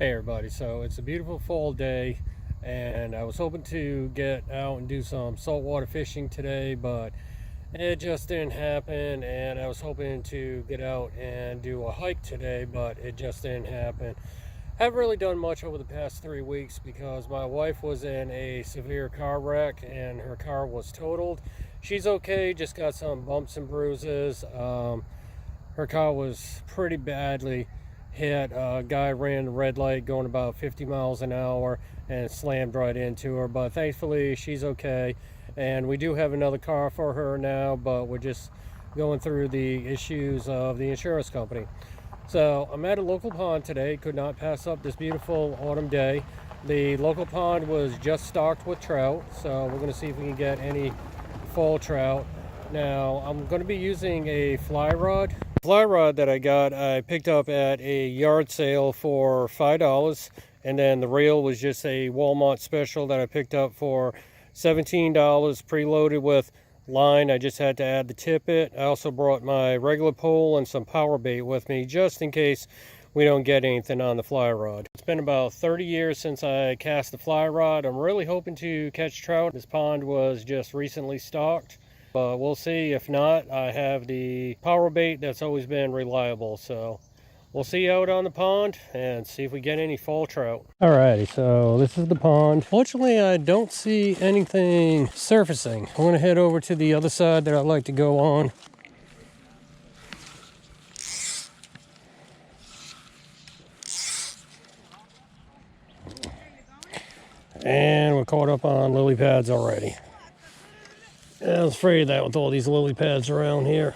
Hey everybody, so it's a beautiful fall day and I was hoping to get out and do some saltwater fishing today, but it just didn't happen. And I was hoping to get out and do a hike today, but it just didn't happen. Haven't really done much over the past 3 weeks because my wife was in a severe car wreck and her car was totaled. She's okay, just got some bumps and bruises. Her car was pretty badly hit. A guy ran the red light going about 50 miles an hour and slammed right into her, but thankfully she's okay. And we do have another car for her now, but we're just going through the issues of the insurance company. So I'm at a local pond today. Could not pass up this beautiful autumn day. The local pond was just stocked with trout, so we're going to see if we can get any fall trout. Now I'm going to be using a fly rod. The fly rod that I got, I picked up at a yard sale for $5, and then the reel was just a Walmart special that I picked up for $17, preloaded with line. I just had to add the tippet. I also brought my regular pole and some power bait with me just in case we don't get anything on the fly rod. It's been about 30 years since I cast the fly rod. I'm really hoping to catch trout. This pond was just recently stocked, but we'll see. If not, I have the power bait that's always been reliable. So we'll see out on the pond and see if we get any fall trout. Alrighty, so this is the pond. Fortunately, I don't see anything surfacing. I'm gonna head over to the other side that I'd like to go on. And we're caught up on lily pads already. I was afraid of that with all these lily pads around here.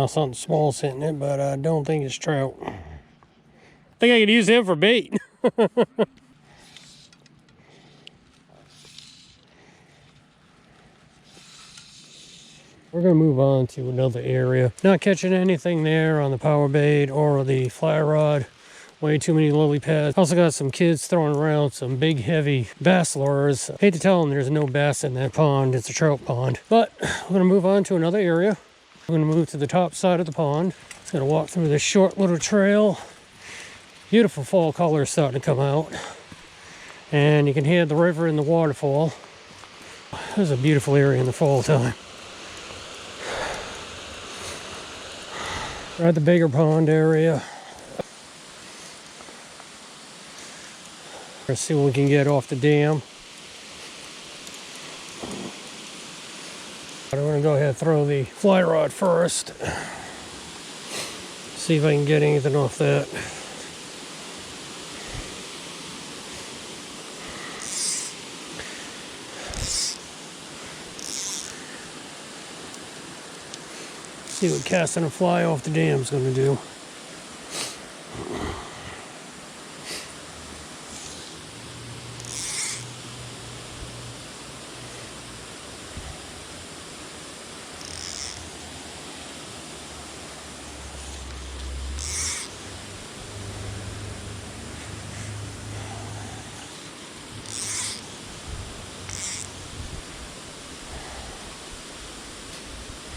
Something small's hitting it, but I don't think it's trout. I think I could use him for bait. We're going to move on to another area. Not catching anything there on the power bait or the fly rod. Way too many lily pads. Also got some kids throwing around some big heavy bass lures. Hate to tell them there's no bass in that pond. It's a trout pond. But we're going to move on to another area. We're going to move to the top side of the pond. Just going to walk through this short little trail. Beautiful fall colors starting to come out. And you can hear the river and the waterfall. This is a beautiful area in the fall time. We're at the bigger pond area. Let's see what we can get off the dam. I'm going to go ahead and throw the fly rod first. See if I can get anything off that. See what casting a fly off the dam is going to do.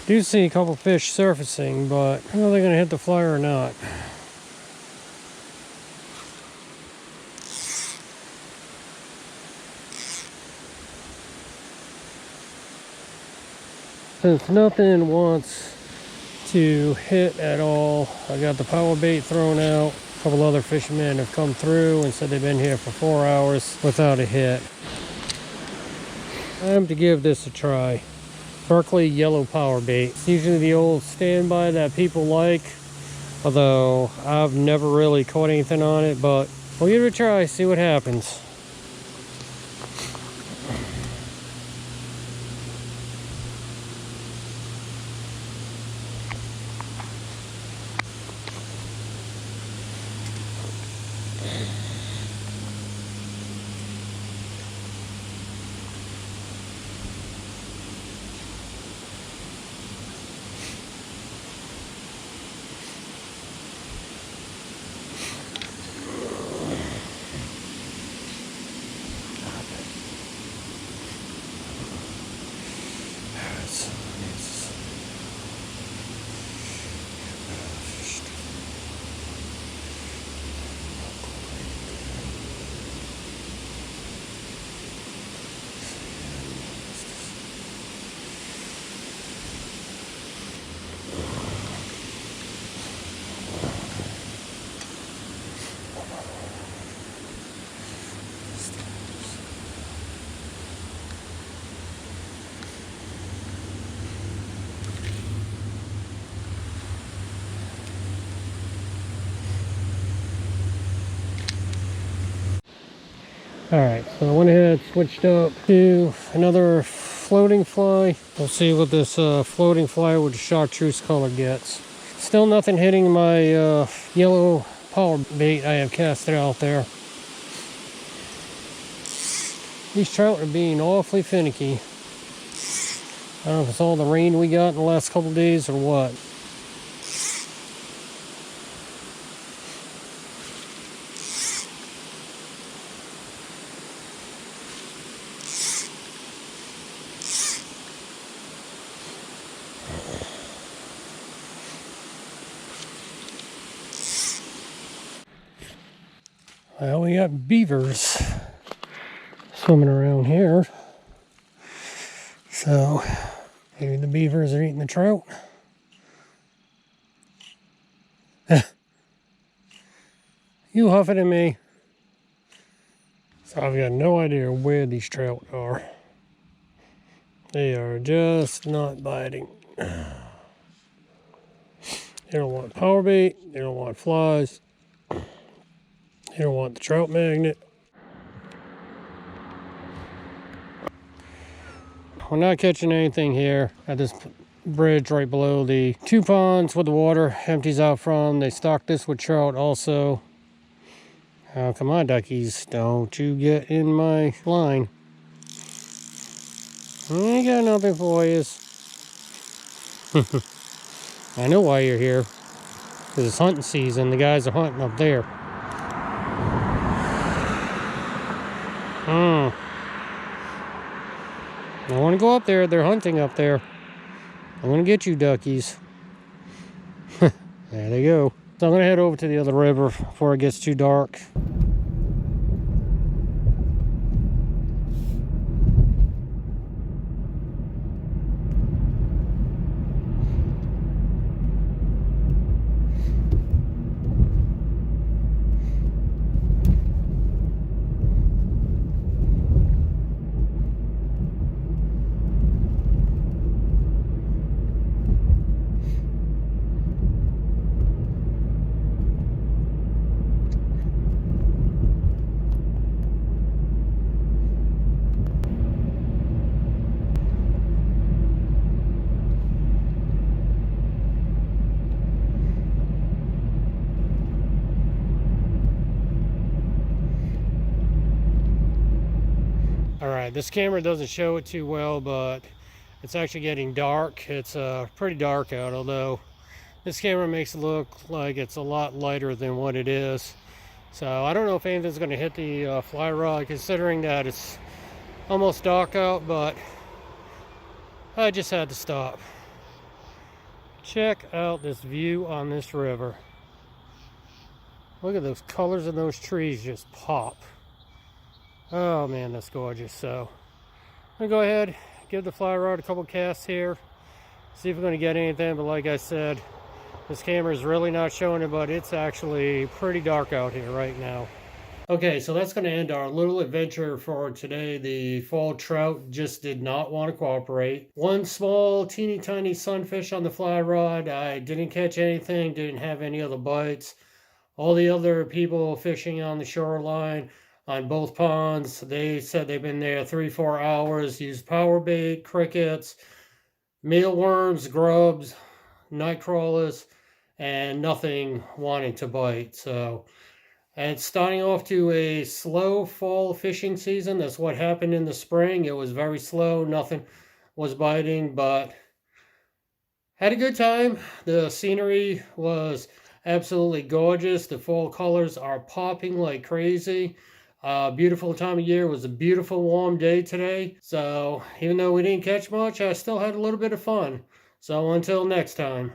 Do see a couple fish surfacing, but I don't know if they're going to hit the fly or not. Since nothing wants to hit at all, I got the power bait thrown out. A couple other fishermen have come through and said they've been here for 4 hours without a hit. Time to give this a try. Berkeley yellow power bait. Usually the old standby that people like, although I've never really caught anything on it, but we'll give it a try, see what happens. Alright, so I went ahead, switched up to another floating fly. We'll see what this floating fly with the chartreuse color gets. Still nothing hitting my yellow power bait I have casted out there. These trout are being awfully finicky. I don't know if it's all the rain we got in the last couple of days or what. Well, we got beavers swimming around here. So, maybe the beavers are eating the trout. You huffing at me. So I've got no idea where these trout are. They are just not biting. They don't want power bait. They don't want flies. They don't want the trout magnet. We're not catching anything here at this bridge right below the two ponds where the water empties out from. They stock this with trout also. Oh, come on, duckies. Don't you get in my line. I ain't got nothing for you. I know why you're here. Because it's hunting season. The guys are hunting up there. I want to go up there. They're hunting up there. I'm going to get you, duckies. There they go. So I'm going to head over to the other river before it gets too dark. Alright, this camera doesn't show it too well, but it's actually getting dark. It's pretty dark out, although this camera makes it look like it's a lot lighter than what it is. So I don't know if anything's going to hit the fly rod, considering that it's almost dark out, but I just had to stop. Check out this view on this river. Look at those colors in those trees just pop. Oh man, that's gorgeous. So I'm going to go ahead, give the fly rod a couple casts here, see if we're going to get anything. But like I said, this camera is really not showing it, but it's actually pretty dark out here right now. Okay, so that's going to end our little adventure for today. The fall trout just did not want to cooperate. One small teeny tiny sunfish on the fly rod. I didn't catch anything, didn't have any other bites. All the other people fishing on the shoreline on both ponds, they said they've been there 3-4 hours, used power bait, crickets, mealworms, grubs, night crawlers, and nothing wanting to bite. So, and it's starting off to a slow fall fishing season. That's what happened in the spring. It was very slow, nothing was biting, but had a good time. The scenery was absolutely gorgeous. The fall colors are popping like crazy. Beautiful time of year. It was a beautiful warm day today. So even though we didn't catch much, I still had a little bit of fun. So until next time.